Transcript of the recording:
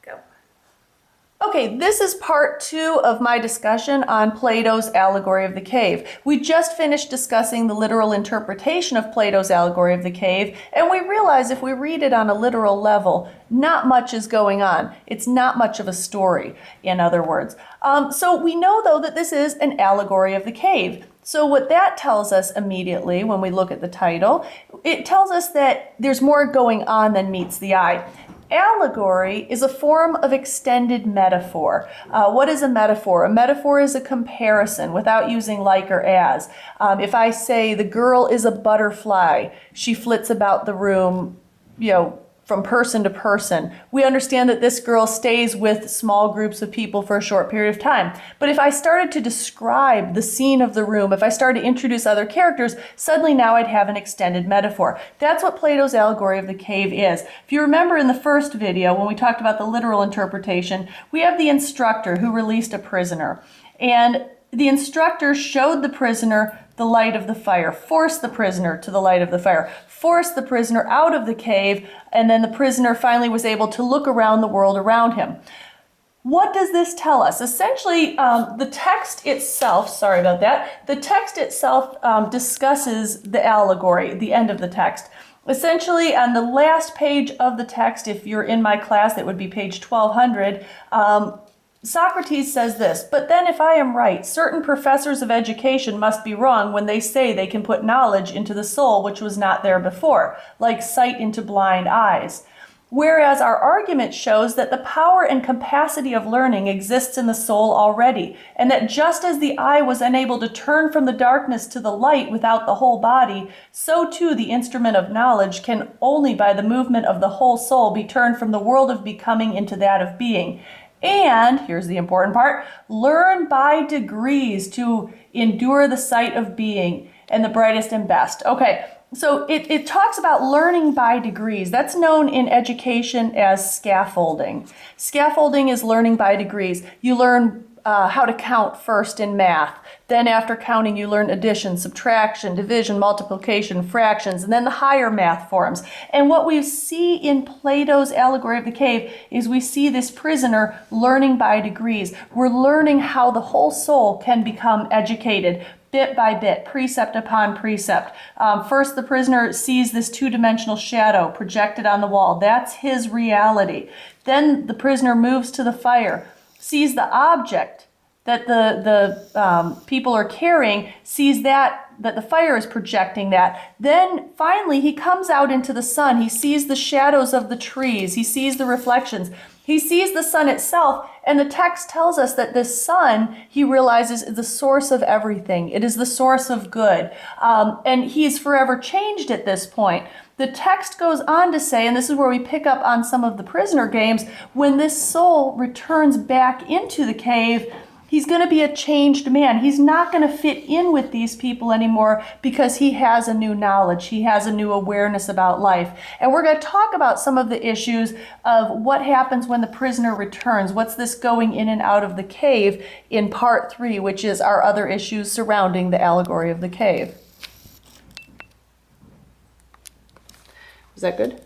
Go. Okay, this is part 2 of my discussion on Plato's Allegory of the Cave. We just finished discussing the literal interpretation of Plato's Allegory of the Cave, and we realize if we read it on a literal level, not much is going on. It's not much of a story, in other words. So we know, though, that this is an allegory of the cave. So what that tells us immediately when we look at the title, it tells us that there's more going on than meets the eye. Allegory is a form of extended metaphor. What is a metaphor? A metaphor is a comparison without using like or as. If I say the girl is a butterfly, she flits about the room, from person to person, we understand that this girl stays with small groups of people for a short period of time. But if I started to describe the scene of the room, if I started to introduce other characters, suddenly now I'd have an extended metaphor. That's what Plato's Allegory of the Cave is. If you remember in the first video, when we talked about the literal interpretation, we have the instructor who released a prisoner. And the instructor showed the prisoner the light of the fire, forced the prisoner to the light of the fire, forced the prisoner out of the cave, and then the prisoner finally was able to look around the world around him. What does this tell us? Essentially, the text itself, the text itself discusses the allegory, the end of the text. Essentially, on the last page of the text, if you're in my class, that would be page 1200, Socrates says this, "But then if I am right, certain professors of education must be wrong when they say they can put knowledge into the soul which was not there before, like sight into blind eyes. Whereas our argument shows that the power and capacity of learning exists in the soul already, and that just as the eye was unable to turn from the darkness to the light without the whole body, so too the instrument of knowledge can only by the movement of the whole soul be turned from the world of becoming into that of being. And, here's the important part, learn by degrees to endure the sight of being and the brightest and best." Okay, so it talks about learning by degrees. That's known in education as scaffolding. Scaffolding is learning by degrees. You learn how to count first in math. Then after counting, you learn addition, subtraction, division, multiplication, fractions, and then the higher math forms. And what we see in Plato's Allegory of the Cave is we see this prisoner learning by degrees. We're learning how the whole soul can become educated bit by bit, precept upon precept. First, the prisoner sees this two-dimensional shadow projected on the wall. That's his reality. Then the prisoner moves to the fire, sees the object that the people are carrying, sees that the fire is projecting that. Then finally he comes out into the sun. He sees the shadows of the trees. He sees the reflections. He sees the sun itself, and the text tells us that this sun, he realizes, is the source of everything. It is the source of good. And he's forever changed at this point. The text goes on to say, and this is where we pick up on some of the prisoner games, when this soul returns back into the cave, he's going to be a changed man. He's not going to fit in with these people anymore because he has a new knowledge. He has a new awareness about life. And we're going to talk about some of the issues of what happens when the prisoner returns. What's this going in and out of the cave in part 3, which is our other issues surrounding the allegory of the cave. Is that good?